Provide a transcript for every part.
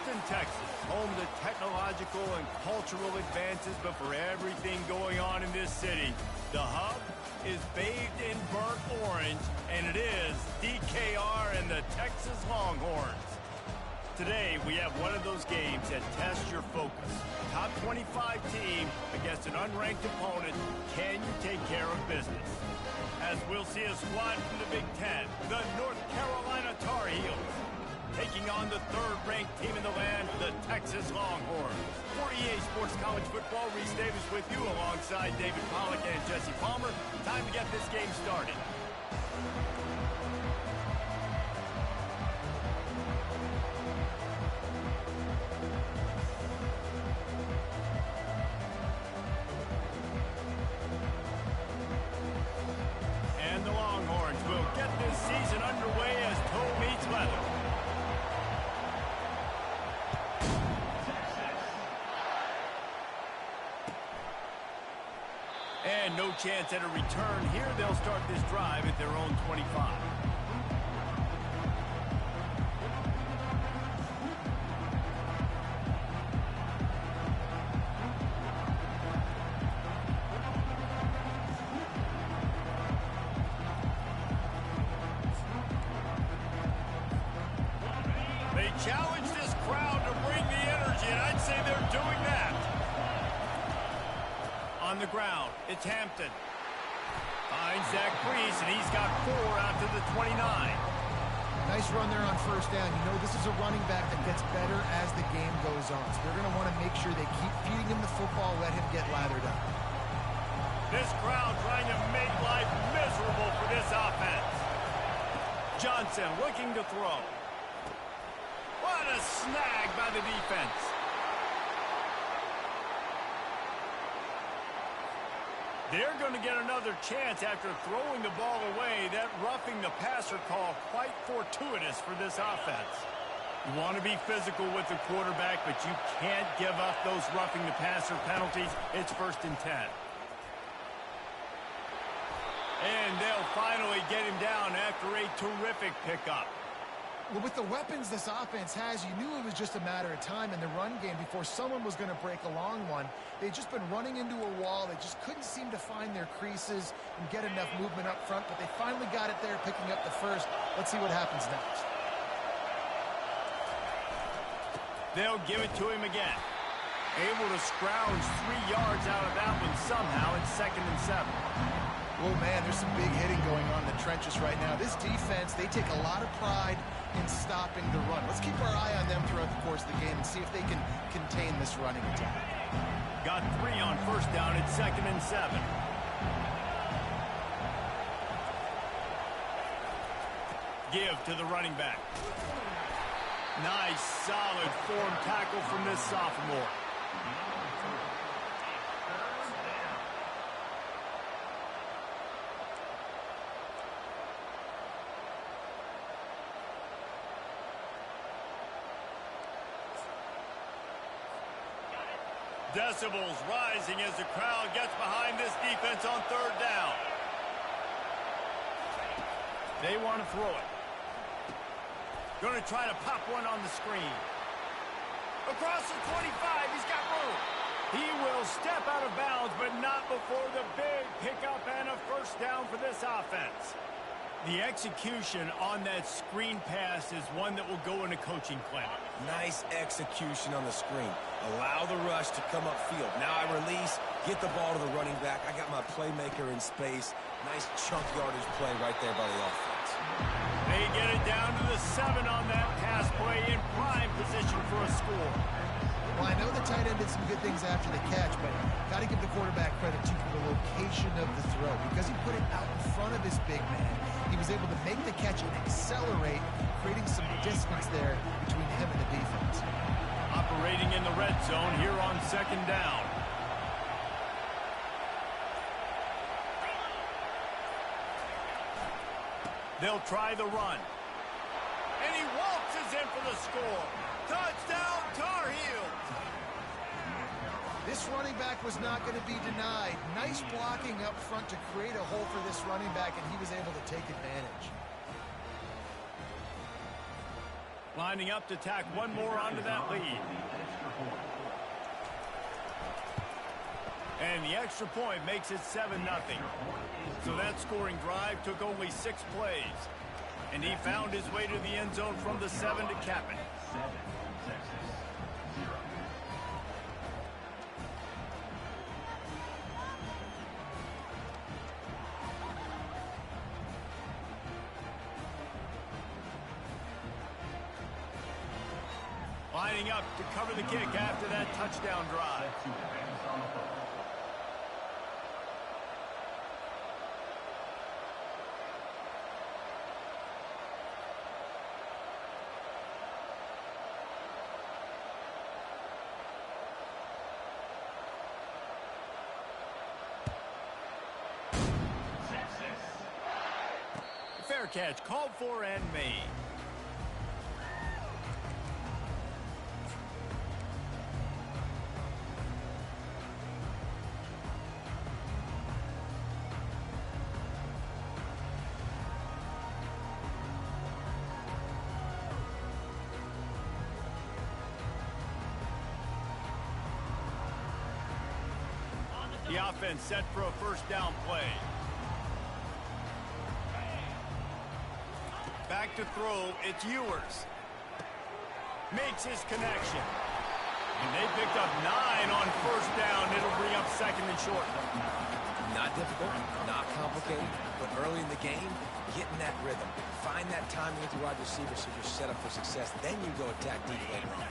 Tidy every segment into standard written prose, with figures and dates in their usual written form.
Houston, Texas, home to technological and cultural advances, but for everything going on in this city, the hub is bathed in burnt orange, and it is DKR and the Texas Longhorns. Today, we have one of those games that tests your focus. Top 25 team against an unranked opponent. Can you take care of business? As we'll see a squad from the Big Ten, the North Carolina Tar Heels, taking on the third-ranked team in the land, the Texas Longhorns. 48 Sports College Football, Reese Davis with you alongside David Pollack and Jesse Palmer. Time to get this game started. And the Longhorns will get this season underway as toe meets leather. And no chance at a return here. They'll start this drive at their own 25. They challenge this crowd to bring the energy, and I'd say they're doing that. On the ground, it's Hampton. Finds Zach Priest, and he's got 4 out to the 29. Nice run there on first down. You know, this is a running back that gets better as the game goes on. So they're going to want to make sure they keep feeding him the football, let him get lathered up. This crowd trying to make life miserable for this offense. Johnson looking to throw. What a snag by the defense. They're going to get another chance after throwing the ball away. That roughing the passer call quite fortuitous for this offense. You want to be physical with the quarterback, but you can't give up those roughing the passer penalties. It's 1st and 10. And they'll finally get him down after a terrific pickup. Well, with the weapons this offense has, you knew it was just a matter of time in the run game before someone was going to break a long one. They'd just been running into a wall. They just couldn't seem to find their creases and get enough movement up front, but they finally got it there, picking up the first. Let's see what happens next. They'll give it to him again. Able to scrounge 3 yards out of that one somehow. It's 2nd and 7. Oh, man, there's some big hitting going on in the trenches right now. This defense, they take a lot of pride in stopping the run. Let's keep our eye on them throughout the course of the game and see if they can contain this running attack. Got 3 on first down. It's 2nd and 7. Give to the running back. Nice, solid form tackle from this sophomore. Decibels rising as the crowd gets behind this defense on 3rd down. They want to throw it. Going to try to pop one on the screen. Across the 25, he's got room. He will step out of bounds, but not before the big pickup and a 1st down for this offense. The execution on that screen pass is one that will go in a coaching clinic. Nice execution on the screen. Allow the rush to come upfield. Now I release, get the ball to the running back. I got my playmaker in space. Nice chunk yardage play right there by the offense. They get it down to the 7 on that pass play in prime position for a score. Well, I know the tight end did some good things after the catch, but got to give the quarterback credit, too, for the location of the throw. Because he put it out in front of his big man, he was able to make the catch and accelerate, creating some distance there between him and the defense. Operating in the red zone here on 2nd down. They'll try the run. And he waltzes in for the score. Touchdown, Tar Heels! This running back was not going to be denied. Nice blocking up front to create a hole for this running back, and he was able to take advantage. Lining up to tack one more onto that lead. And the extra point makes it 7-0. So that scoring drive took only 6 plays. And he found his way to the end zone from the 7 to cap it. Lining up to cover the kick after that touchdown drive. Fair catch, called for and made. The offense set for a first down play. Back to throw, it's Ewers. Makes his connection. And they picked up 9 on first down. It'll bring up second and short. Not difficult, not complicated, but early in the game, getting that rhythm. Find that timing with your wide receiver so you're set up for success. Then you go attack deep later on.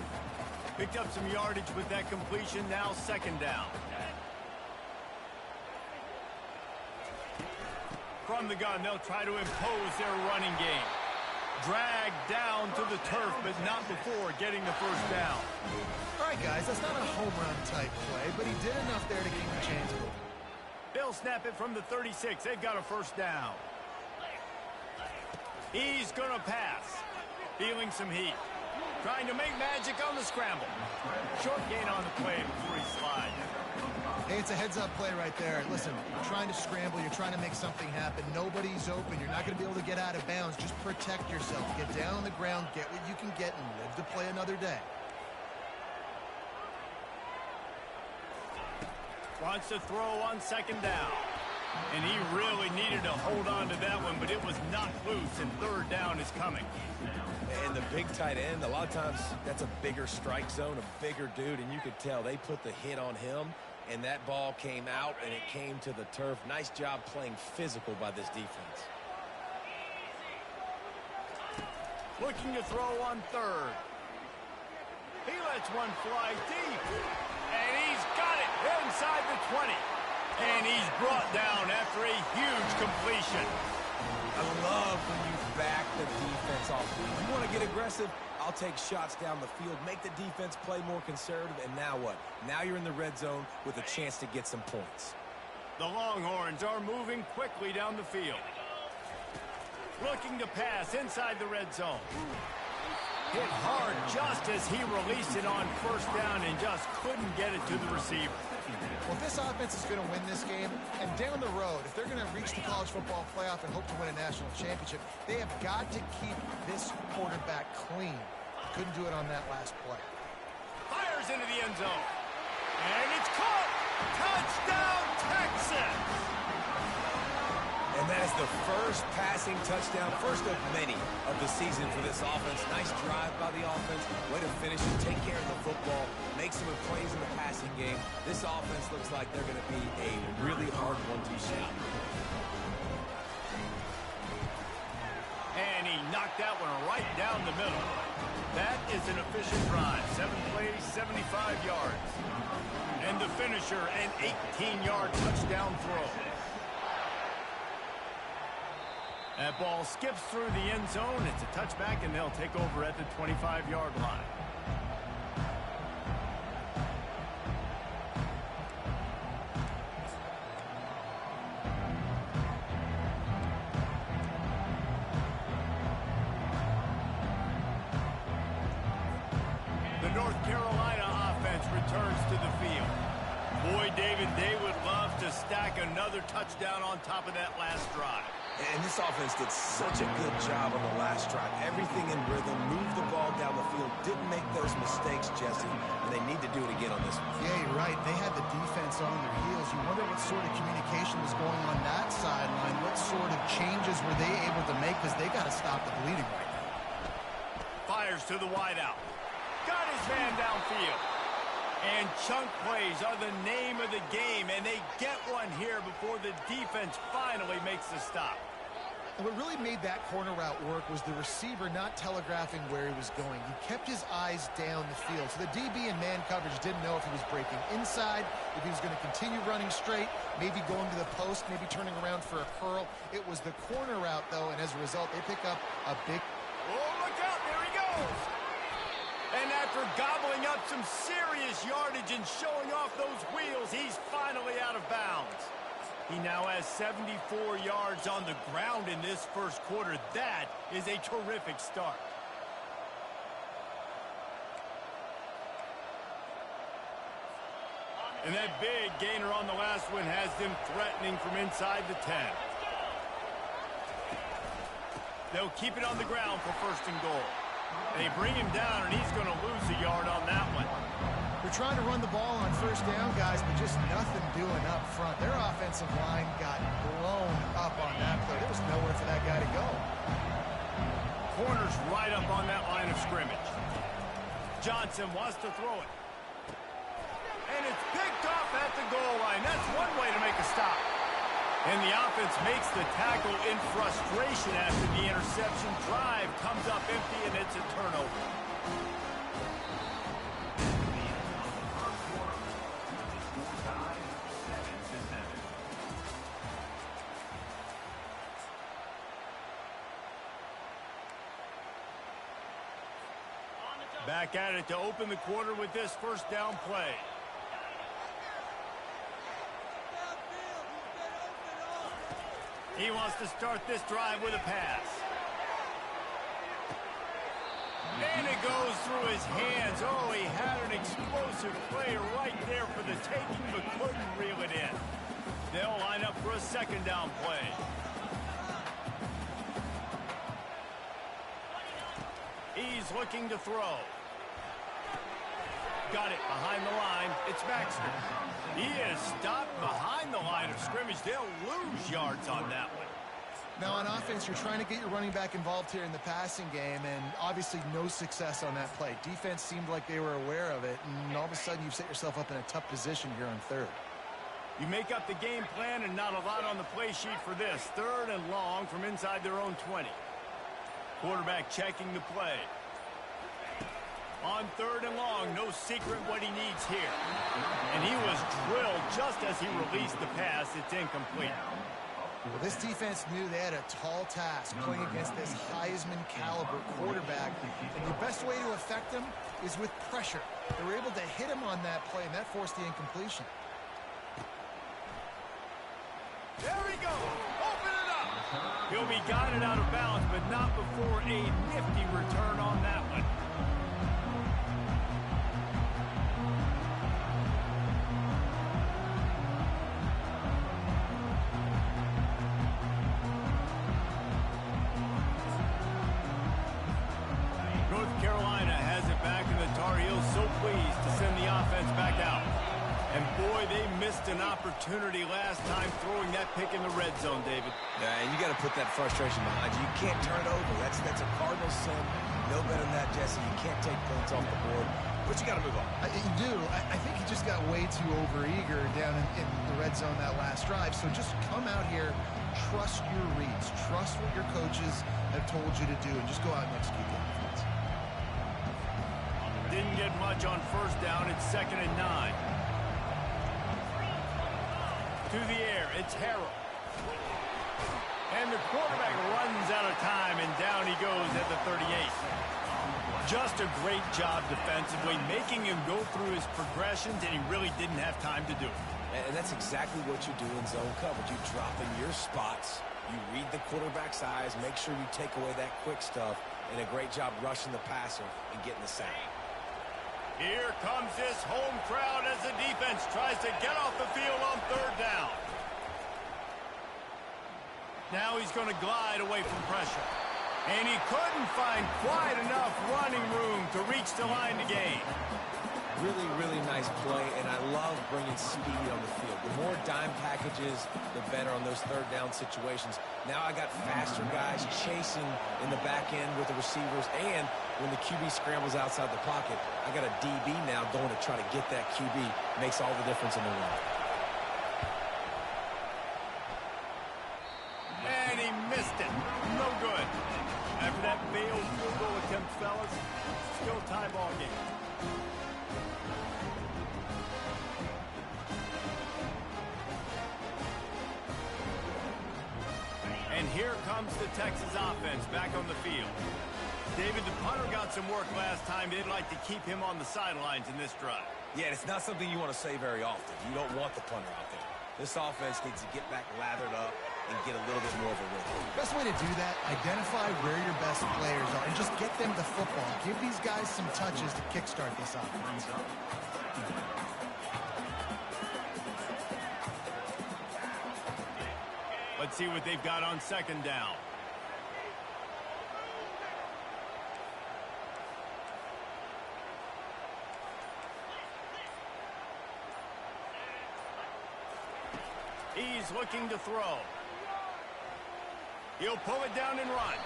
Picked up some yardage with that completion. Now second down. From the gun, they'll try to impose their running game. Dragged down to the turf, but not before getting the first down. All right, guys, that's not a home run type play, but he did enough there to keep the chains moving. They'll snap it from the 36. They've got a first down. He's going to pass. Feeling some heat. Trying to make magic on the scramble. Short gain on the play before he slides. Hey, it's a heads-up play right there. Listen, you're trying to scramble. You're trying to make something happen. Nobody's open. You're not going to be able to get out of bounds. Just protect yourself. Get down on the ground, get what you can get, and live to play another day. Wants to throw on second down. And he really needed to hold on to that one, but it was knocked loose, and third down is coming. And the big tight end, a lot of times that's a bigger strike zone, a bigger dude, and you could tell they put the hit on him, and that ball came out, and it came to the turf. Nice job playing physical by this defense. Looking to throw on third. He lets one fly deep. And he's got it inside the 20. And he's brought down after a huge completion. I love when you back the defense off. If you want to get aggressive, I'll take shots down the field, make the defense play more conservative, and now what? Now you're in the red zone with a chance to get some points. The Longhorns are moving quickly down the field. Looking to pass inside the red zone. Hit hard just as he released it on first down and just couldn't get it to the receiver. Well, this offense is going to win this game, and down the road, if they're going to reach the college football playoff and hope to win a national championship, they have got to keep this quarterback clean. Couldn't do it on that last play. Fires into the end zone. And it's caught. Touchdown, Texas. And that is the first passing touchdown, first of many of the season for this offense. Nice drive by the offense. Way to finish and take care of the football. Make some plays in the passing game. This offense looks like they're going to be a really hard one to stop. And he knocked that one right down the middle. That is an efficient drive. 7 plays, 75 yards. And the finisher, an 18-yard touchdown throw. That ball skips through the end zone. It's a touchback, and they'll take over at the 25-yard line. The North Carolina offense returns to the field. Boy, David, they would love to stack another touchdown on top of that last drive. And this offense did such a good job on the last drive. Everything in rhythm, moved the ball down the field, didn't make those mistakes, Jesse, and they need to do it again on this one. Yeah, you're right. They had the defense on their heels. You wonder what sort of communication was going on that sideline. What sort of changes were they able to make, because they got to stop the bleeding right now. Fires to the wideout. Got his man downfield. And chunk plays are the name of the game, and they get one here before the defense finally makes the stop. And what really made that corner route work was the receiver not telegraphing where he was going. He kept his eyes down the field. So the DB in man coverage didn't know if he was breaking inside, if he was going to continue running straight, maybe going to the post, maybe turning around for a curl. It was the corner route, though, and as a result, they pick up a big... Oh, look out! There he goes! And after gobbling up some serious yardage and showing off those wheels, he's finally out of bounds. He now has 74 yards on the ground in this first quarter. That is a terrific start. And that big gainer on the last one has them threatening from inside the 10. They'll keep it on the ground for first and goal. They bring him down, and he's going to lose a yard on that one. They're trying to run the ball on first down, guys, but just nothing doing up front. Their offensive line got blown up on that play. There was nowhere for that guy to go. Corner's right up on that line of scrimmage. Johnson wants to throw it. And it's picked off at the goal line. That's one way to make a stop. And the offense makes the tackle in frustration after the interception. Drive comes up empty, and it's a turnover. Back at it to open the quarter with this first down play. He wants to start this drive with a pass. And it goes through his hands. Oh, he had an explosive play right there for the taking, but couldn't reel it in. They'll line up for a second down play. He's looking to throw. Got it behind the line. It's Baxter. He is stopped behind the line of scrimmage. They'll lose yards on that one. Now, on offense, you're trying to get your running back involved here in the passing game, and obviously no success on that play. Defense seemed like they were aware of it, and all of a sudden you've set yourself up in a tough position here on third. You make up the game plan, and not a lot on the play sheet for this. Third and long from inside their own 20. Quarterback checking the play. On third and long, no secret what he needs here. And he was drilled just as he released the pass. It's incomplete. Well, this defense knew they had a tall task playing against this Heisman caliber quarterback. And the best way to affect him is with pressure. They were able to hit him on that play, and that forced the incompletion. There he goes. Open it up. He'll be guided out of bounds, but not before a nifty return on that one. An opportunity last time throwing that pick in the red zone, David. Yeah, and you got to put that frustration behind you. You can't turn it over. That's a Cardinal sin. No better than that, Jesse. You can't take points off the board, but you got to move on. You do. I think he just got way too overeager down in the red zone that last drive. So just come out here, trust your reads, trust what your coaches have told you to do, and just go out and execute the offense. Didn't get much on first down. It's 2nd and 9. To the air, it's Harrell. And the quarterback runs out of time, and down he goes at the 38. Just a great job defensively, making him go through his progressions, and he really didn't have time to do it. And that's exactly what you do in zone coverage. You drop in your spots, you read the quarterback's eyes, make sure you take away that quick stuff, and a great job rushing the passer and getting the sack. Here comes this home crowd as the defense tries to get off the field on third down. Now he's going to glide away from pressure. And he couldn't find quite enough running room to reach the line to gain. Really, really nice play, and I love bringing speed on the field. The more dime packages, the better on those third down situations. Now I got faster guys chasing in the back end with the receivers, and when the QB scrambles outside the pocket, I got a DB now going to try to get that QB. Makes all the difference in the run. And he missed it. No good. After that failed field goal attempt, fellas, still tie ball game. And here comes the Texas offense back on the field. David, the punter got some work last time. They'd like to keep him on the sidelines in this drive. Yeah, it's not something you want to say very often. You don't want the punter out there. This offense needs to get back lathered up and get a little bit more of a rhythm. Best way to do that, identify where your best players are and just get them the football. Give these guys some touches to kickstart this offense. Let's see what they've got on second down. He's looking to throw. He'll pull it down and run.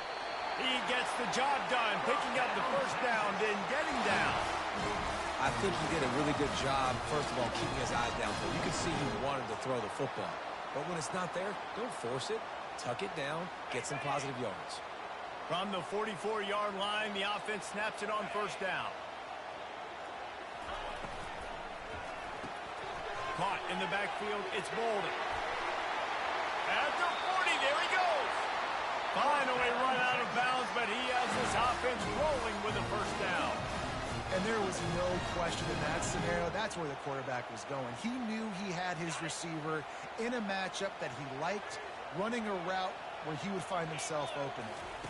He gets the job done, picking up the first down, then getting down. I think he did a really good job, first of all, keeping his eyes down. You can see he wanted to throw the football. But when it's not there, don't force it. Tuck it down. Get some positive yards. From the 44-yard line, the offense snaps it on first down. Caught in the backfield, it's Bolden. At the 40, there he goes. Finally run out of bounds, but he has this offense rolling with a first down. And there was no question in that scenario. That's where the quarterback was going. He knew he had his receiver in a matchup that he liked, running a route where he would find himself open.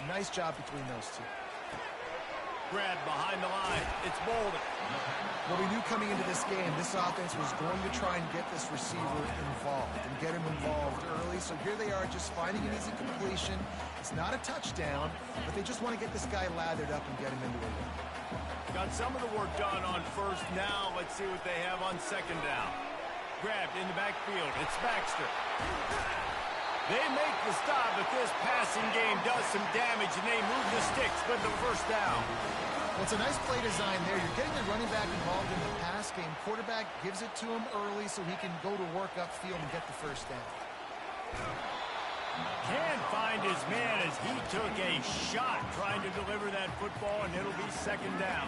Nice job between those two. Grab behind the line. It's Bolden. Well, we knew coming into this game, this offense was going to try and get this receiver involved and get him involved early. So here they are just finding an easy completion. It's not a touchdown, but they just want to get this guy lathered up and get him into a win. Got some of the work done on first. Now let's see what they have on second down. Grabbed in the backfield. It's Baxter. They make the stop, but this passing game does some damage, and they move the sticks with the first down. Well, it's a nice play design there. You're getting the running back involved in the pass game. Quarterback gives it to him early so he can go to work upfield and get the first down. Can't find his man as he took a shot trying to deliver that football, and it'll be second down.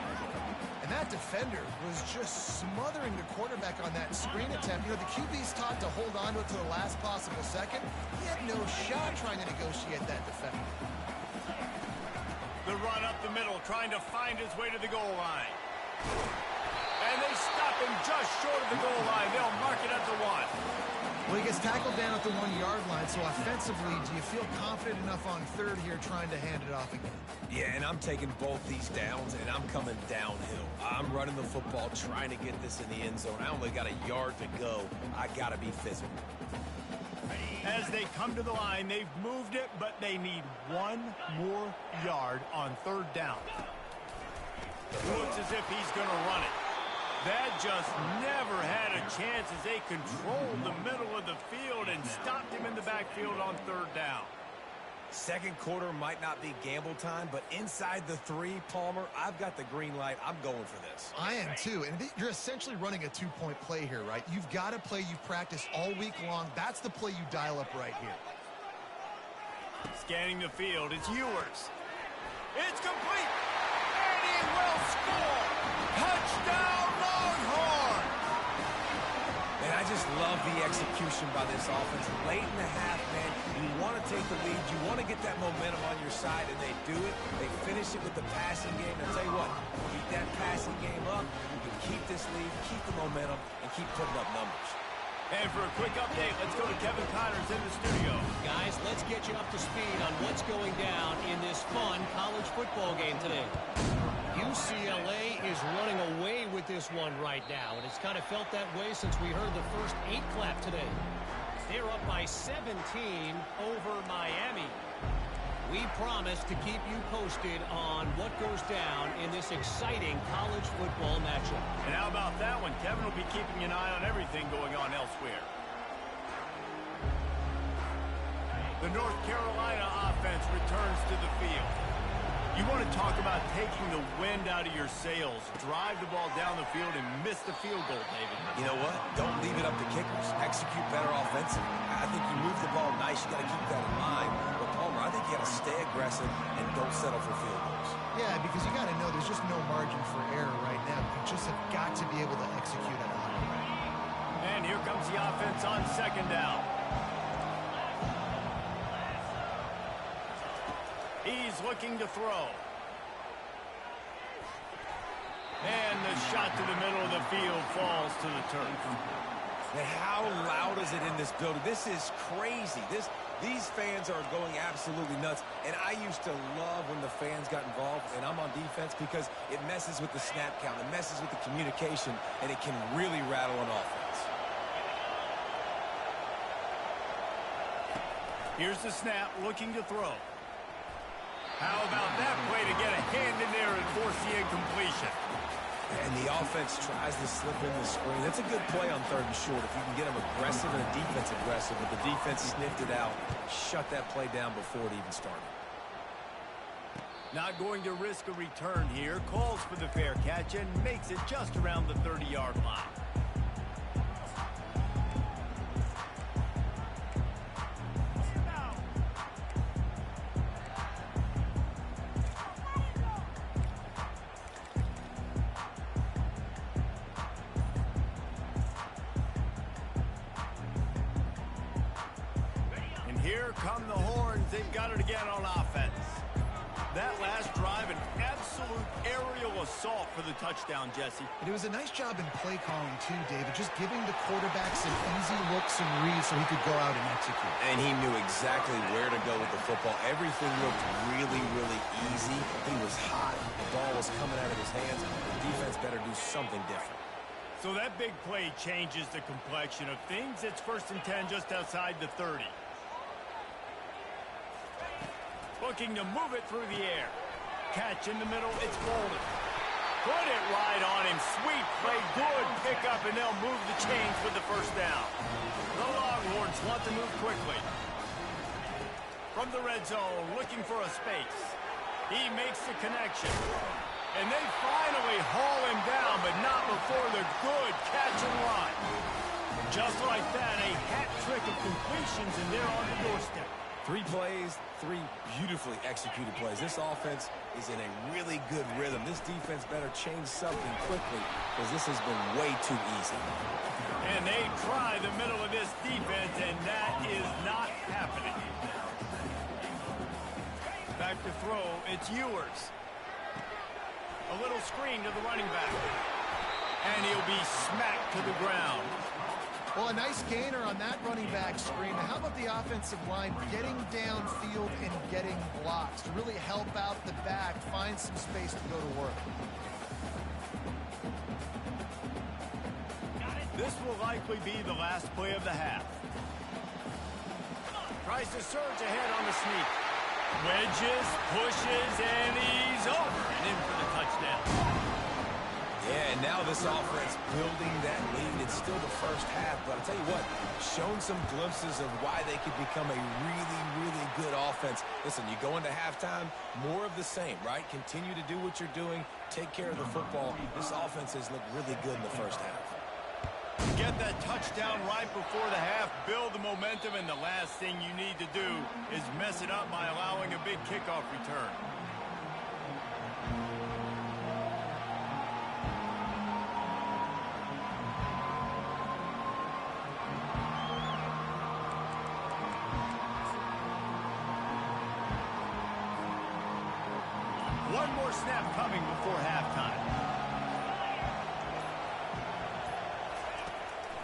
And that defender was just smothering the quarterback on that screen attempt. You know, the QB's taught to hold on to it to the last possible second. He had no shot trying to negotiate that defender. The run up the middle, trying to find his way to the goal line. And they stop him just short of the goal line. They'll mark it at the 1. Well, he gets tackled down at the 1-yard line, so offensively, do you feel confident enough on third here trying to hand it off again? Yeah, and I'm taking both these downs, and I'm coming downhill. I'm running the football, trying to get this in the end zone. I only got a yard to go. I got to be physical. As they come to the line, they've moved it, but they need one more yard on third down. Looks as if he's going to run it. That just never had a chance as they controlled the middle of the field and stopped him in the backfield on third down. Second quarter might not be gamble time, but inside the 3, Palmer, I've got the green light. I'm going for this. I am too, and you're essentially running a 2-point play here, right? You've got a play you practice all week long. That's the play you dial up right here. Scanning the field, it's Ewers. It's complete, and he will score. Touchdown, Longhorn! And I just love the execution by this offense. Late in the half, man, you want to take the lead. You want to get that momentum on your side, and they do it. They finish it with the passing game. And I'll tell you what, keep that passing game up. You can keep this lead, keep the momentum, and keep putting up numbers. And for a quick update, let's go to Kevin Connors in the studio. Guys, let's get you up to speed on what's going down in this fun college football game today. UCLA is running away with this one right now, and it's kind of felt that way since we heard the first 8 clap today. They're up by 17 over Miami. We promise to keep you posted on what goes down in this exciting college football matchup. And how about that one? Kevin will be keeping an eye on everything going on elsewhere. The North Carolina offense returns to the field. You want to talk about taking the wind out of your sails. Drive the ball down the field and miss the field goal, David. You know what? Don't leave it up to kickers. Execute better offensively. I think you move the ball nice. You got to keep that in mind. But Palmer, I think you got to stay aggressive and don't settle for field goals. Yeah, because you got to know there's just no margin for error right now. You just have got to be able to execute at a high level. And here comes the offense on second down. He's looking to throw. And the shot to the middle of the field falls to the turf. Man, how loud is it in this building? This is crazy. These fans are going absolutely nuts. And I used to love when the fans got involved, and I'm on defense, because it messes with the snap count. It messes with the communication, and it can really rattle an offense. Here's the snap, looking to throw. How about that play to get a hand in there and force the incompletion? And the offense tries to slip in the screen. That's a good play on third and short if you can get them aggressive and the defense aggressive. But the defense sniffed it out, shut that play down before it even started. Not going to risk a return here. Calls for the fair catch and makes it just around the 30-yard line. Here come the horns. They've got it again on offense. That last drive, an absolute aerial assault for the touchdown, Jesse. And it was a nice job in play calling, too, David. Just giving the quarterback some easy looks and reads so he could go out and execute. And he knew exactly where to go with the football. Everything looked really, really easy. He was hot. The ball was coming out of his hands. The defense better do something different. So that big play changes the complexion of things. It's 1st and 10 just outside the 30. Looking to move it through the air. Catch in the middle, it's Bolden. Put it right on him. Sweet play, good pickup, and they'll move the chains with the first down. The Longhorns want to move quickly. From the red zone, looking for a space. He makes the connection. And they finally haul him down, but not before the good catch and run. Just like that, a hat trick of completions, and they're on the doorstep. 3 plays, 3 beautifully executed plays. This offense is in a really good rhythm. This defense better change something quickly because this has been way too easy. And they try the middle of this defense, and that is not happening. Back to throw, it's Ewers. A little screen to the running back. And he'll be smacked to the ground. Well, a nice gainer on that running back screen. How about the offensive line getting downfield and getting blocks to really help out the back, find some space to go to work? This will likely be the last play of the half. Tries to surge ahead on the sneak. Wedges, pushes, and he's over and in for the touchdown. Yeah, and now this offense building that lead. It's still the first half, but I'll tell you what, shown some glimpses of why they could become a really, really good offense. Listen, you go into halftime, more of the same, right? Continue to do what you're doing, take care of the football. This offense has looked really good in the first half. Get that touchdown right before the half, build the momentum, and the last thing you need to do is mess it up by allowing a big kickoff return. One more snap coming before halftime.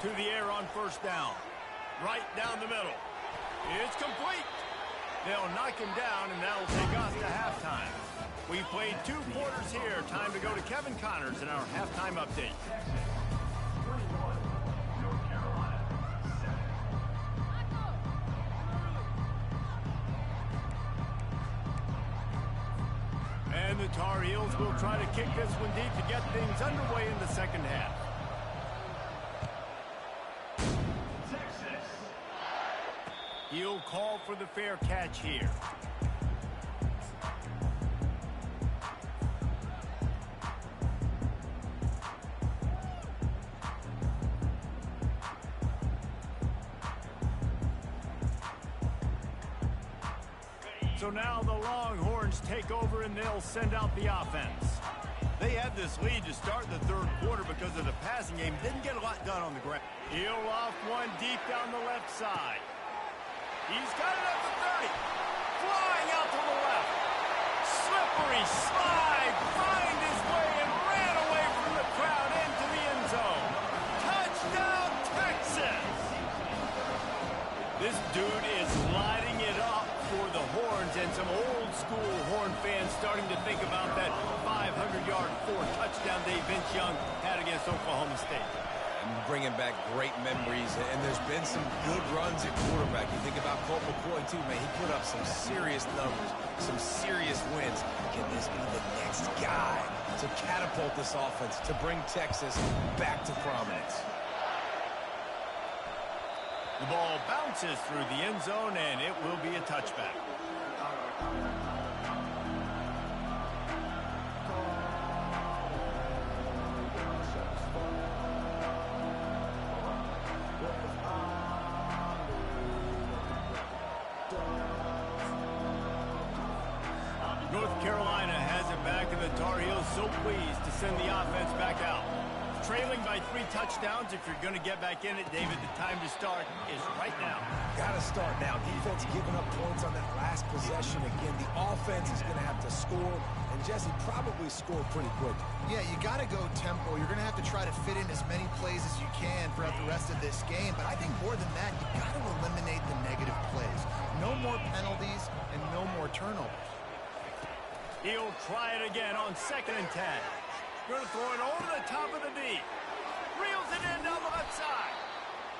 To the air on first down. Right down the middle. It's complete. They'll knock him down, and that'll take us to halftime. We've played 2 quarters here. Time to go to Kevin Connors in our halftime update. And the Tar Heels will try to kick this one deep to get things underway in the second half. He'll call for the fair catch here. So now the Longhorns take over and they'll send out the offense. They had this lead to start the third quarter because of the passing game. Didn't get a lot done on the ground. He'll off one deep down the left side. He's got it at the 30. Flying out to the left. Slippery slide. Find his way and ran away from the crowd into the end zone. Touchdown, Texas. This dude is lighting it up for the Horns, and some old school Horn fans starting to think about that 500-yard, 4-touchdown day Vince Young had against Oklahoma State. And bringing back great memories, and there's been some good runs at quarterback. You think about Colt McCoy, too, man. He put up some serious numbers, some serious wins. Can this be the next guy to catapult this offense, to bring Texas back to prominence? The ball bounces through the end zone, and it will be a touchback. North Carolina has it back, and the Tar Heels so pleased to send the offense back out. Trailing by 3 touchdowns. If you're going to get back in it, David, the time to start is right now. Got to start now. Defense giving up points on that last possession. Again, the offense is going to have to score, and Jesse probably score pretty quick. Yeah, you got to go tempo. You're going to have to try to fit in as many plays as you can throughout the rest of this game. But I think more than that, you got to eliminate the negative plays. No more penalties and no more turnovers. He'll try it again on 2nd and 10. Going to throw it over the top of the D. Reels it in down the left side.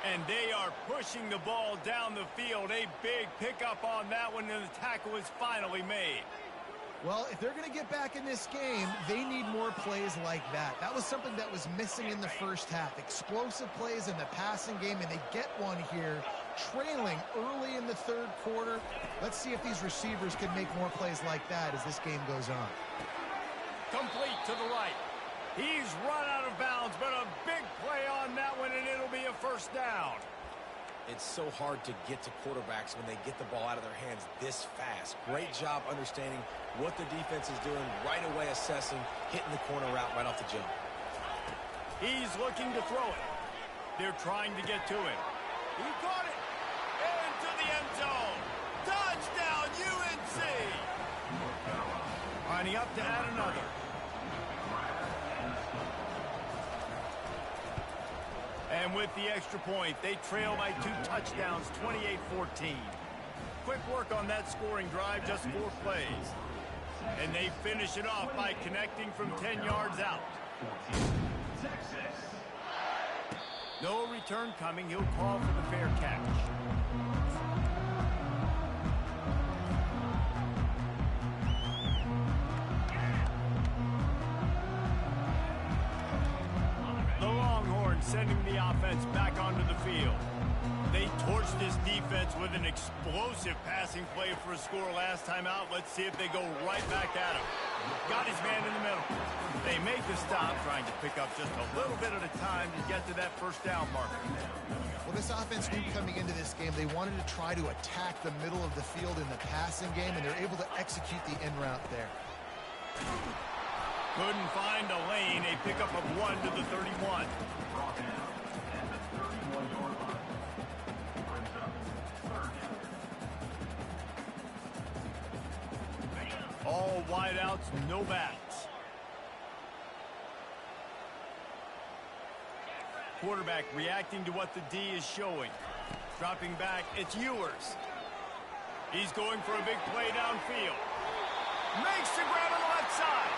And they are pushing the ball down the field. A big pickup on that one, and the tackle is finally made. Well, if they're going to get back in this game, they need more plays like that. That was something that was missing in the first half. Explosive plays in the passing game, and they get one here, trailing early in the third quarter. Let's see if these receivers can make more plays like that as this game goes on. Complete to the right. He's run out of bounds, but a big play on that one, and it'll be a first down. It's so hard to get to quarterbacks when they get the ball out of their hands this fast. Great job understanding what the defense is doing, right away assessing, hitting the corner route right off the jump. He's looking to throw it. They're trying to get to him. He caught it. Into the end zone. Touchdown, UNC. Lining up to add another. And with the extra point, they trail by 2 touchdowns, 28-14. Quick work on that scoring drive, just 4 plays. And they finish it off by connecting from 10 yards out. No return coming. He'll call for the fair catch. Sending the offense back onto the field. They torched this defense with an explosive passing play for a score last time out. Let's see if they go right back at him. Got his man in the middle. They make the stop, trying to pick up just a little bit at a time to get to that first down marker. Well, this offense knew coming into this game they wanted to try to attack the middle of the field in the passing game, and they're able to execute the in route there. Couldn't find a lane. A pickup of 1 to the 31. All wideouts, no backs. Quarterback reacting to what the D is showing. Dropping back, it's Ewers. He's going for a big play downfield. Makes the grab on the left side.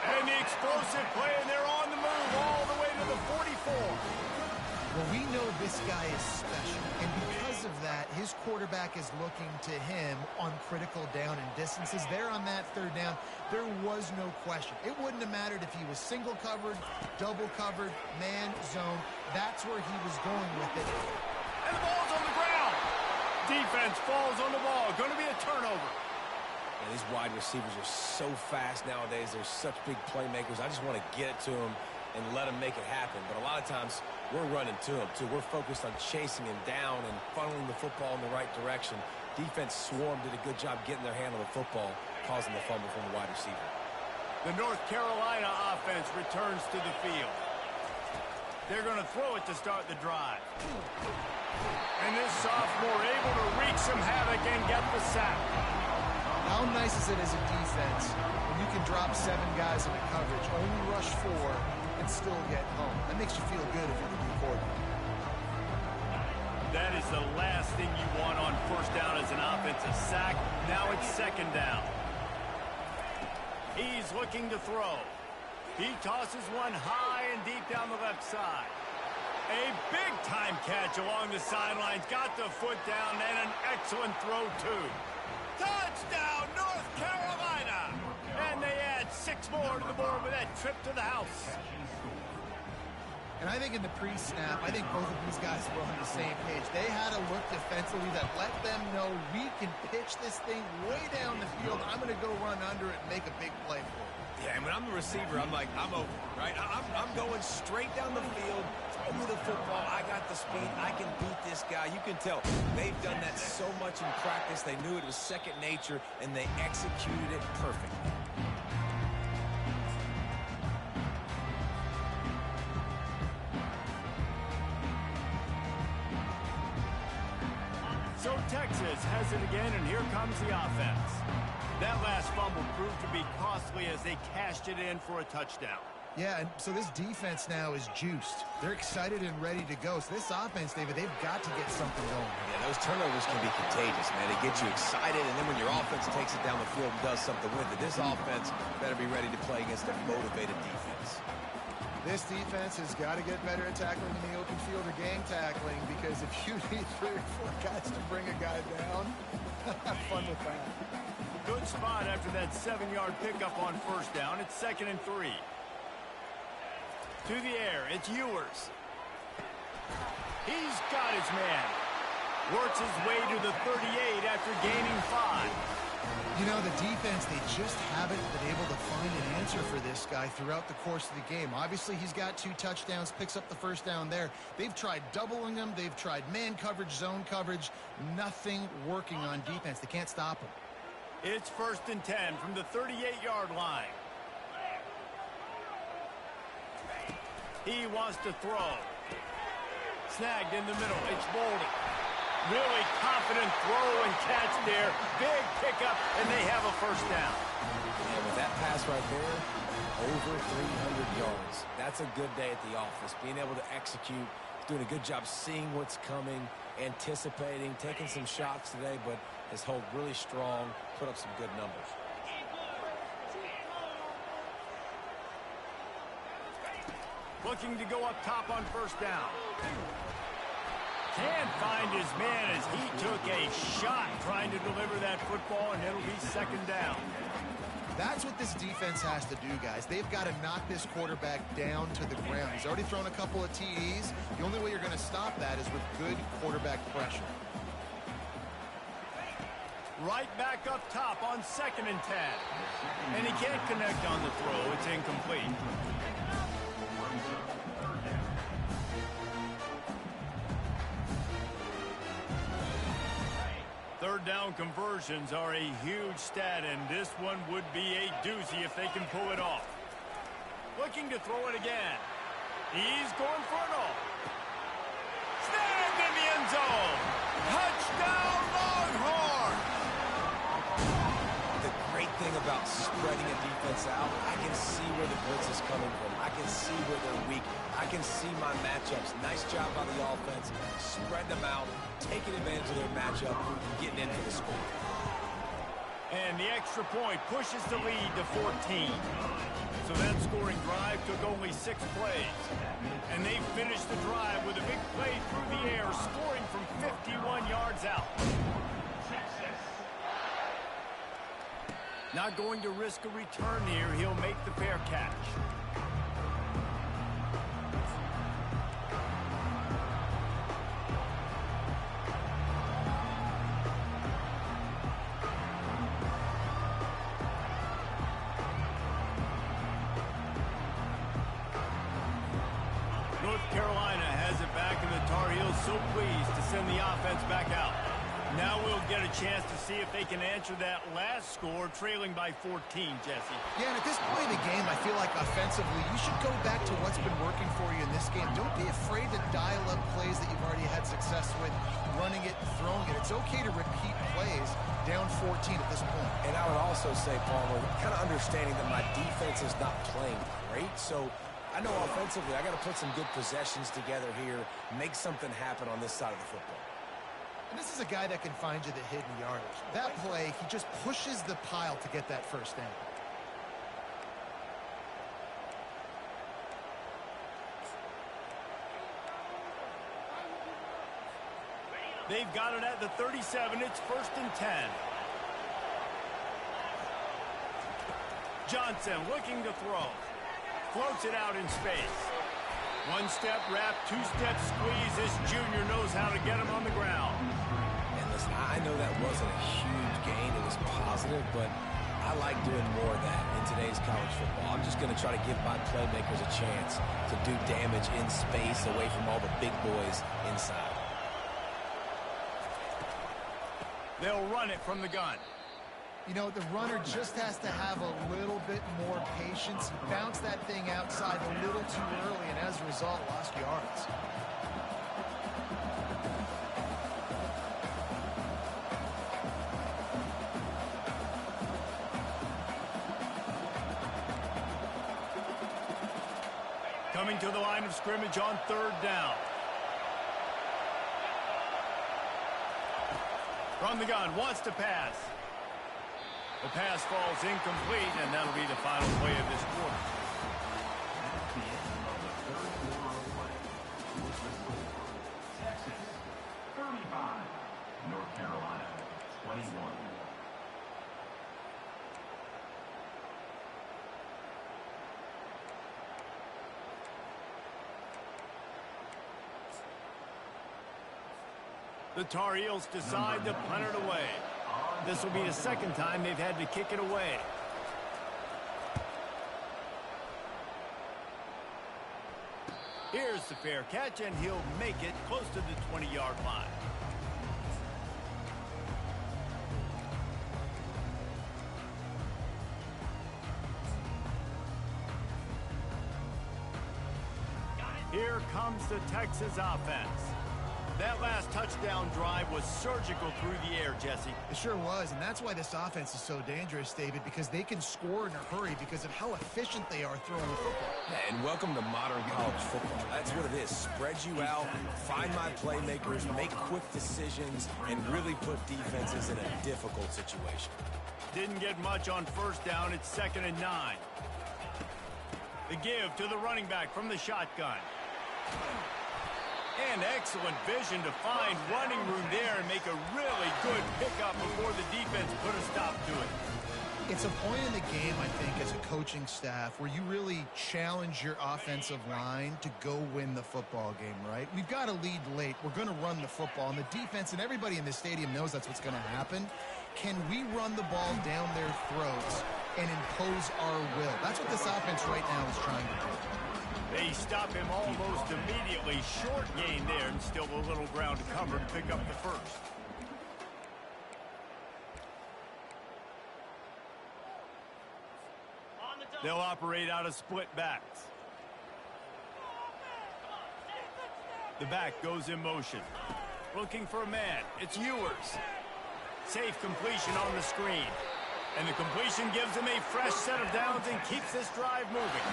And the explosive play, and they're on the move all the way to the 44. Well, we know this guy is special, and because of that, his quarterback is looking to him on critical down and distances. There on that third down, there was no question. It wouldn't have mattered if he was single covered, double covered, man, zone. That's where he was going with it. And the ball's on the ground. Defense falls on the ball. Going to be a turnover. Yeah, these wide receivers are so fast nowadays. They're such big playmakers. I just want to get it to them and let them make it happen. But a lot of times, we're running to him, too. We're focused on chasing him down and funneling the football in the right direction. Defense swarmed, did a good job getting their hand on the football, causing the fumble from the wide receiver. The North Carolina offense returns to the field. They're going to throw it to start the drive. And this sophomore able to wreak some havoc and get the sack. How nice is it as a defense when you can drop 7 guys into coverage, only rush 4, and still get home? That makes you feel good if you're the new quarterback. That is the last thing you want on first down as an offensive sack. Now it's second down. He's looking to throw. He tosses one high and deep down the left side. A big-time catch along the sidelines. Got the foot down and an excellent throw, too. Touchdown, North Carolina! And they add 6 more to the board with that trip to the house. And I think in the pre-snap, I think both of these guys were on the same page. They had a look defensively that let them know we can pitch this thing way down the field. I'm going to go run under it and make a big play for it. Yeah, and when I'm the receiver, I'm like, I'm open, right? I'm going straight down the field, throw me the football. I got the speed. I can beat this guy. You can tell they've done that so much in practice. They knew it was second nature, and they executed it perfectly. So Texas has it again, and here comes the offense. That last fumble proved to be costly as they cashed it in for a touchdown. Yeah, and so this defense now is juiced. They're excited and ready to go. So this offense, David, they've got to get something going. Yeah, those turnovers can be contagious, man. They get you excited, and then when your offense takes it down the field and does something with it, this offense better be ready to play against a motivated defense. This defense has got to get better at tackling in the open field or gang tackling, because if you need 3 or 4 guys to bring a guy down, have fun with that. Good spot after that 7-yard pickup on first down. It's 2nd and 3. To the air, it's Ewers. He's got his man. Works his way to the 38 after gaining 5. You know, the defense, they just haven't been able to find an answer for this guy throughout the course of the game. Obviously, he's got 2 touchdowns, picks up the first down there. They've tried doubling him. They've tried man coverage, zone coverage. Nothing working on defense. They can't stop him. It's 1st and 10 from the 38-yard line. He wants to throw. Snagged in the middle. It's Bolden. Really confident throw and catch there. Big pickup, and they have a first down. And with that pass right there, over 300 yards. That's a good day at the office. Being able to execute, doing a good job seeing what's coming, anticipating, taking some shots today, but has held really strong, put up some good numbers. Looking to go up top on first down. Can't find his man as he took a shot trying to deliver that football, and it'll be 2nd down. That's what this defense has to do, guys. They've got to knock this quarterback down to the ground. He's already thrown a couple of TDs. The only way you're going to stop that is with good quarterback pressure. Right back up top on 2nd and 10. And he can't connect on the throw. It's incomplete. Third down conversions are a huge stat, and this one would be a doozy if they can pull it off. Looking to throw it again. He's going for it all. Snagged in the end zone. Touchdown, Longhorns! The great thing about spreading a defense out, I can see where the blitz is coming from. I can see where they're weak. I can see my matchups. Nice job by the offense. Spread them out, taking advantage of their matchup, getting into the score. And the extra point pushes the lead to 14. So that scoring drive took only 6 plays. And they finished the drive with a big play through the air, scoring from 51 yards out. Not going to risk a return here. He'll make the fair catch. North Carolina has it back, and the Tar Heels so pleased to send the offense back out. Now we'll get a chance to see if they can answer that last score, trailing by 14, Jesse. Yeah, and at this point in the game, I feel like offensively, you should go back to what's been working for you in this game. Don't be afraid to dial up plays that you've already had success with, running it and throwing it. It's okay to repeat plays down 14 at this point. And I would also say, Palmer, kind of understanding that my defense is not playing great, so I know offensively I got to put some good possessions together here, make something happen on this side of the football. And this is a guy that can find you the hidden yardage. That play, he just pushes the pile to get that first down. They've got it at the 37. It's 1st and 10. Johnson looking to throw. Floats it out in space. One-step wrap, two-step squeeze. This junior knows how to get him on the ground. And listen, I know that wasn't a huge gain. It was positive, but I like doing more of that in today's college football. I'm just going to try to give my playmakers a chance to do damage in space away from all the big boys inside. They'll run it from the gun. You know, the runner just has to have a little bit more patience. He bounced that thing outside a little too early, and as a result, lost yards. Coming to the line of scrimmage on 3rd down. From the gun, wants to pass. The pass falls incomplete, and that'll be the final play of this quarter. Texas, 35. North Carolina, 21. The Tar Heels decide to punt it away. This will be the 2nd time they've had to kick it away. Here's the fair catch, and he'll make it close to the 20-yard line. Here comes the Texas offense. That last touchdown drive was surgical through the air, Jesse. It sure was, and that's why this offense is so dangerous, David, because they can score in a hurry because of how efficient they are throwing the football. Yeah, and welcome to modern college football. That's what it is. Spread you out, find my playmakers, make quick decisions, and really put defenses in a difficult situation. Didn't get much on 1st down. It's 2nd and 9. The give to the running back from the shotgun. And excellent vision to find running room there and make a really good pickup before the defense put a stop to it. It's a point in the game, I think, as a coaching staff where you really challenge your offensive line to go win the football game, right? We've got to lead late. We're going to run the football, and the defense and everybody in the stadium knows that's what's going to happen. Can we run the ball down their throats and impose our will? That's what this offense right now is trying to do. They stop him almost immediately. Short gain there, and still a little ground to cover to pick up the 1st. They'll operate out of split backs. The back goes in motion. Looking for a man. It's Ewers. Safe completion on the screen. And the completion gives them a fresh set of downs and keeps this drive moving.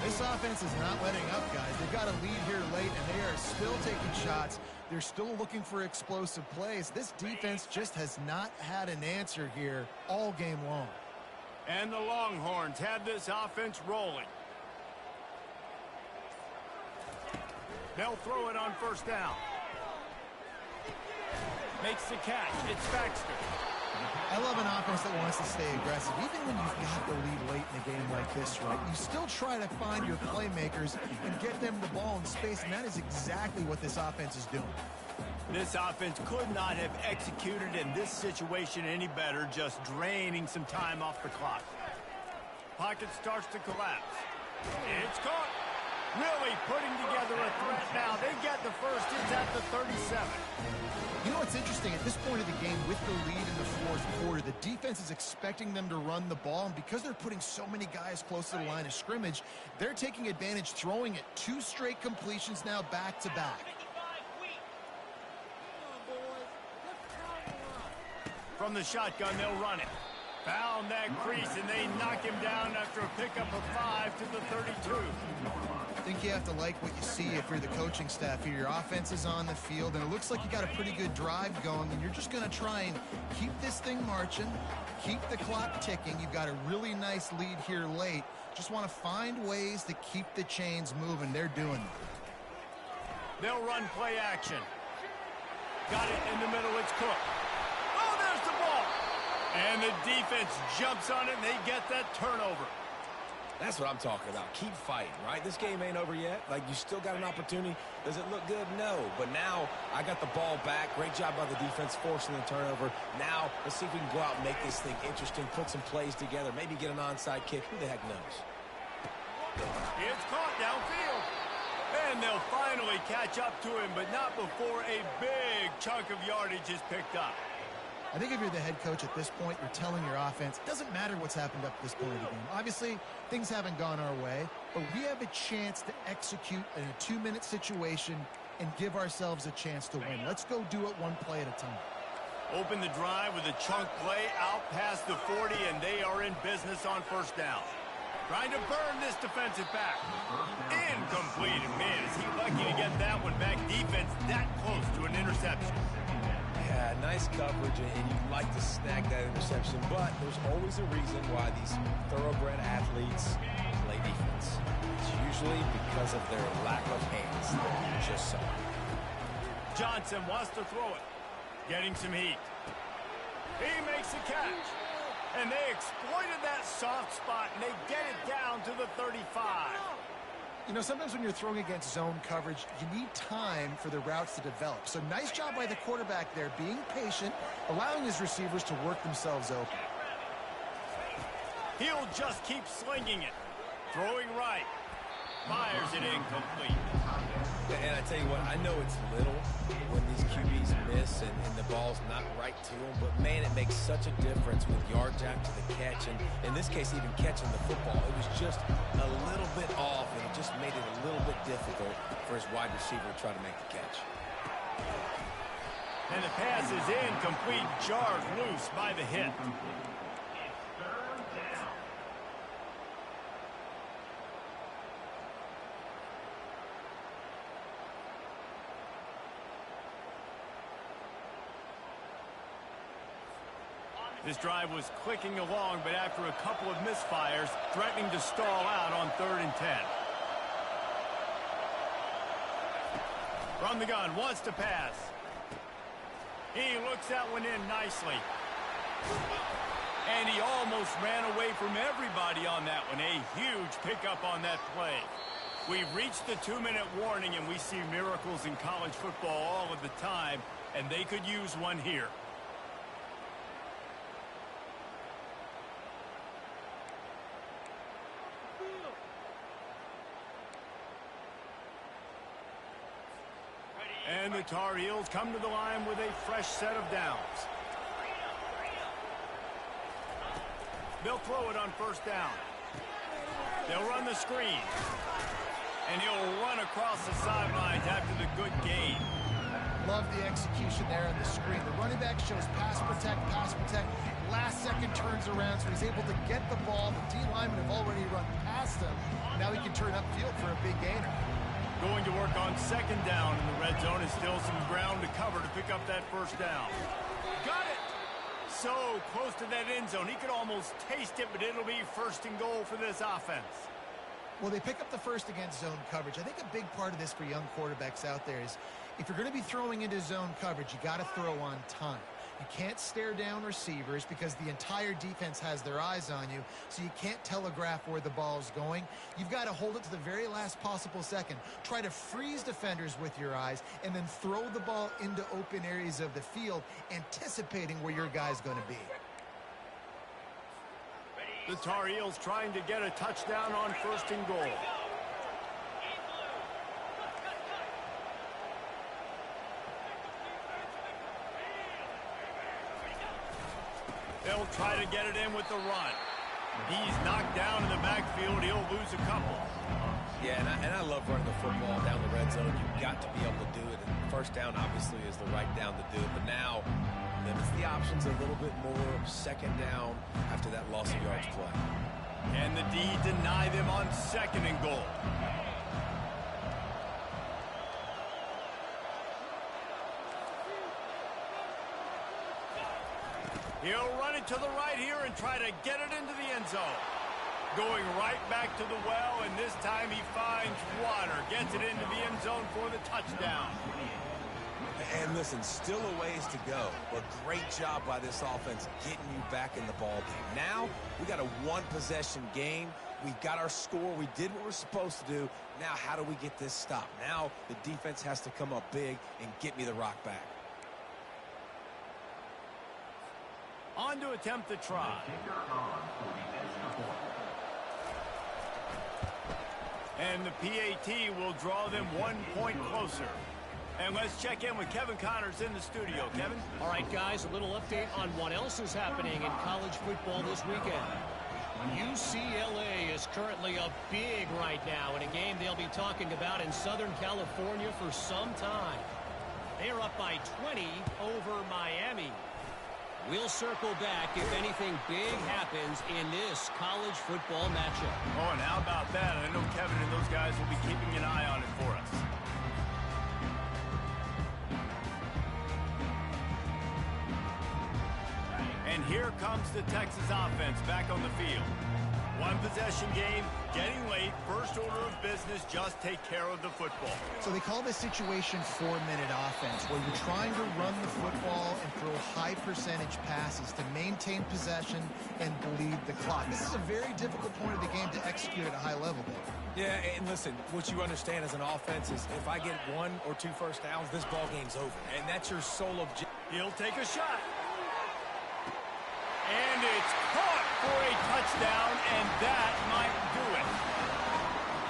This offense is not letting up, guys. They've got a lead here late, and they are still taking shots. They're still looking for explosive plays. This defense just has not had an answer here all game long. And the Longhorns have this offense rolling. They'll throw it on first down. Makes the catch. It's Baxter. I love an offense that wants to stay aggressive. Even when you've got the lead late in a game like this, right, you still try to find your playmakers and get them the ball in space, and that is exactly what this offense is doing. This offense could not have executed in this situation any better, just draining some time off the clock. Pocket starts to collapse. It's caught. Really putting together a threat now. They get the first. It's at the 37. You know what's interesting? At this point of the game, with the lead in the fourth quarter, the defense is expecting them to run the ball, and because they're putting so many guys close to the line of scrimmage, they're taking advantage, throwing it 2 straight completions now back-to-back. From the shotgun, they'll run it. Found that crease, and they knock him down after a pickup of 5 to the 32. I think you have to like what you see if you're the coaching staff here. Your offense is on the field, and it looks like you got a pretty good drive going, and you're just going to try and keep this thing marching, keep the clock ticking. You've got a really nice lead here late. Just want to find ways to keep the chains moving. They're doing it. They'll run play action. Got it in the middle. It's Cook. Oh, there's the ball. And the defense jumps on it, and they get that turnover. That's what I'm talking about. Keep fighting, right? This game ain't over yet. Like, you still got an opportunity. Does it look good? No. But now I got the ball back. Great job by the defense forcing the turnover. Now let's see if we can go out and make this thing interesting, put some plays together, maybe get an onside kick. Who the heck knows? It's caught downfield. And they'll finally catch up to him, but not before a big chunk of yardage is picked up. I think if you're the head coach at this point, you're telling your offense, it doesn't matter what's happened up to this point of the game. Obviously, things haven't gone our way, but we have a chance to execute in a 2-minute situation and give ourselves a chance to win. Let's go do it one play at a time. Open the drive with a chunk play out past the 40, and they are in business on first down. Trying to burn this defensive back. Incomplete. And man, is he lucky to get that one back. Defense that close to an interception. Yeah, nice coverage, and you'd like to snag that interception, but there's always a reason why these thoroughbred athletes play defense. It's usually because of their lack of hands. Just so. Johnson wants to throw it. Getting some heat. He makes the catch. And they exploited that soft spot, and they get it down to the 35. You know, sometimes when you're throwing against zone coverage, you need time for the routes to develop. So nice job by the quarterback there, being patient, allowing his receivers to work themselves open. He'll just keep slinging it. Throwing right. Fires it incomplete. And I tell you what, I know it's little when these QBs miss and the ball's not right to them, but man, it makes such a difference with yards after the catch, and in this case, even catching the football. It was just a little bit off, and it just made it a little bit difficult for his wide receiver to try to make the catch. And the pass is incomplete, jarred loose by the hit. This drive was clicking along, but after a couple of misfires, threatening to stall out on 3rd and 10. From the gun, wants to pass. He looks that one in nicely. And he almost ran away from everybody on that one. A huge pickup on that play. We've reached the 2-minute warning, and we see miracles in college football all of the time, and they could use one here. And the Tar Heels come to the line with a fresh set of downs. They'll throw it on first down. They'll run the screen. And he'll run across the sidelines after the good gain. Love the execution there on the screen. The running back shows pass protect. Last second turns around, so he's able to get the ball. The D linemen have already run past him. Now he can turn upfield for a big gainer. Going to work on second down in the red zone. Is still some ground to cover to pick up that first down. Got it! So close to that end zone. He could almost taste it, but it'll be first and goal for this offense. Well, they pick up the first against zone coverage. I think a big part of this for young quarterbacks out there is if you're going to be throwing into zone coverage, you got to throw on time. You can't stare down receivers because the entire defense has their eyes on you, so you can't telegraph where the ball's going. You've got to hold it to the very last possible second. Try to freeze defenders with your eyes and then throw the ball into open areas of the field, anticipating where your guy's going to be. The Tar Heels trying to get a touchdown on first and goal. They'll try to get it in with the run. He's knocked down in the backfield. He'll lose a couple. Yeah, and I love running the football down the red zone. You've got to be able to do it. And first down, obviously, is the right down to do it. But now, limits the options a little bit more. Second down after that loss of yards play. And the D deny them on second and goal. He'll run it to the right here and try to get it into the end zone. Going right back to the well, and this time he finds water. Gets it into the end zone for the touchdown. And listen, still a ways to go, but great job by this offense getting you back in the ball game. Now, we got a one-possession game. We got our score. We did what we're supposed to do. Now, how do we get this stopped? Now, the defense has to come up big and get me the rock back. On to attempt the try. And the PAT will draw them 1 point closer. And let's check in with Kevin Connors in the studio. Kevin? All right, guys, a little update on what else is happening in college football this weekend. UCLA is currently up big right now in a game they'll be talking about in Southern California for some time. They're up by 20 over Miami. We'll circle back if anything big happens in this college football matchup. Oh, and how about that? I know Kevin and those guys will be keeping an eye on it for us. And here comes the Texas offense back on the field. One possession game, getting late, first order of business, just take care of the football. So they call this situation 4-minute offense, where you're trying to run the football and throw high percentage passes to maintain possession and bleed the clock. This is a very difficult point of the game to execute at a high level, Dave. Yeah, and listen, what you understand as an offense is if I get 1 or 2 first downs, this ball game's over. And that's your sole objective. He'll take a shot. And it's caught for a touchdown, and that might do it.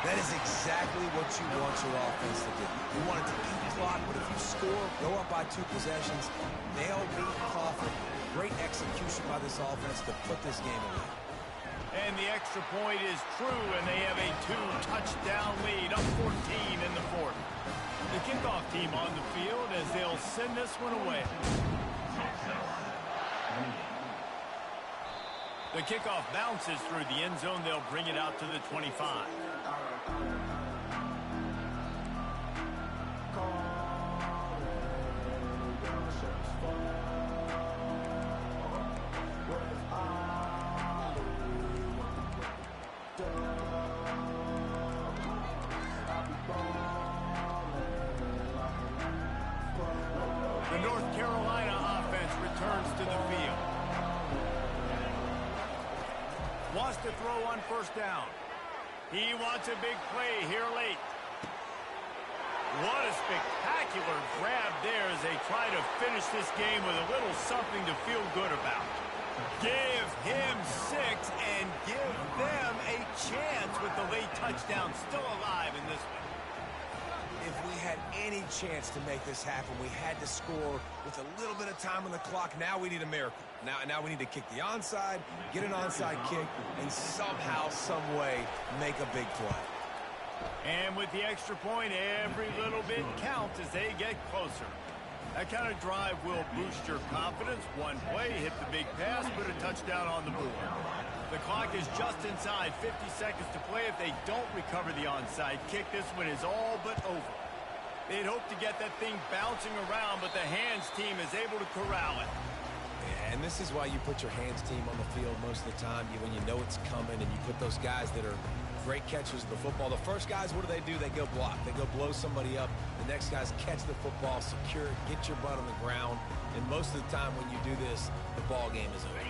That is exactly what you want your offense to do. You want it to eat clock, but if you score, go up by 2 possessions, nail meat coffin. Great execution by this offense to put this game away. And the extra point is true, and they have a 2-touchdown lead, up 14 in the fourth. The kickoff team on the field as they'll send this one away. The kickoff bounces through the end zone. They'll bring it out to the 25. The North Carolina offense returns to the field. Wants to throw on first down. He wants a big play here late. What a spectacular grab there as they try to finish this game with a little something to feel good about. Give him 6 and give them a chance with the late touchdown still alive in this one. If we had any chance to make this happen, we had to score with a little bit of time on the clock. Now we need a miracle. Now we need to kick the onside, get an onside kick, and somehow, some way, make a big play. And with the extra point, every little bit counts as they get closer. That kind of drive will boost your confidence. One play, hit the big pass, put a touchdown on the board. The clock is just inside 50 seconds to play. If they don't recover the onside kick, this one is all but over. They'd hope to get that thing bouncing around, but the hands team is able to corral it. And this is why you put your hands team on the field most of the time, when you know it's coming, and you put those guys that are great catchers of the football. The first guys, what do? They go block. They go blow somebody up. The next guys catch the football, secure it, get your butt on the ground. And most of the time when you do this, the ball game is over.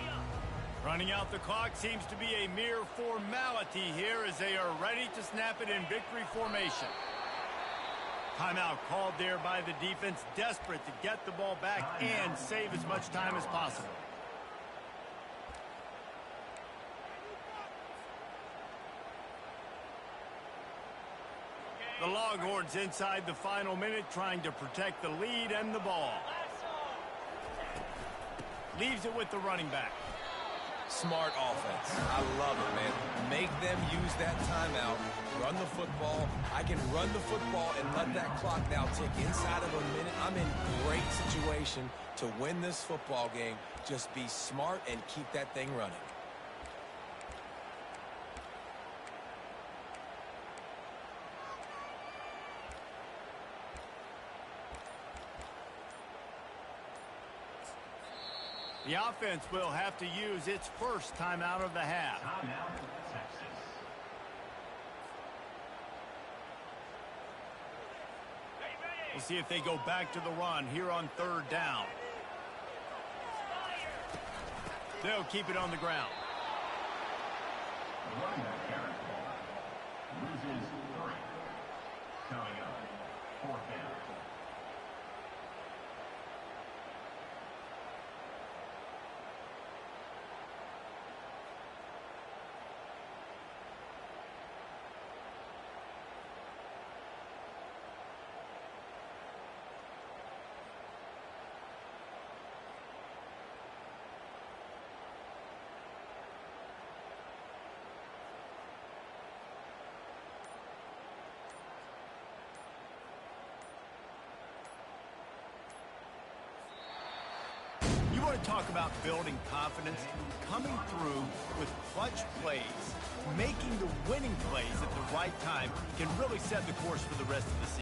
Running out the clock seems to be a mere formality here as they are ready to snap it in victory formation. Timeout called there by the defense, desperate to get the ball back and save as much time as possible. The Longhorns inside the final minute trying to protect the lead and the ball. Leaves it with the running back. Smart offense. I love it, man. Make them use that timeout. Run the football. I can run the football and let that clock now tick inside of a minute. I'm in great situation to win this football game. Just be smart and keep that thing running. The offense will have to use its first timeout of the half. Timeout, Texas. We'll see if they go back to the run here on third down. They'll keep it on the ground. The running back carries the ball. Loses 3. Coming up, fourth down. You want to talk about building confidence? Coming through with clutch plays, making the winning plays at the right time can really set the course for the rest of the season.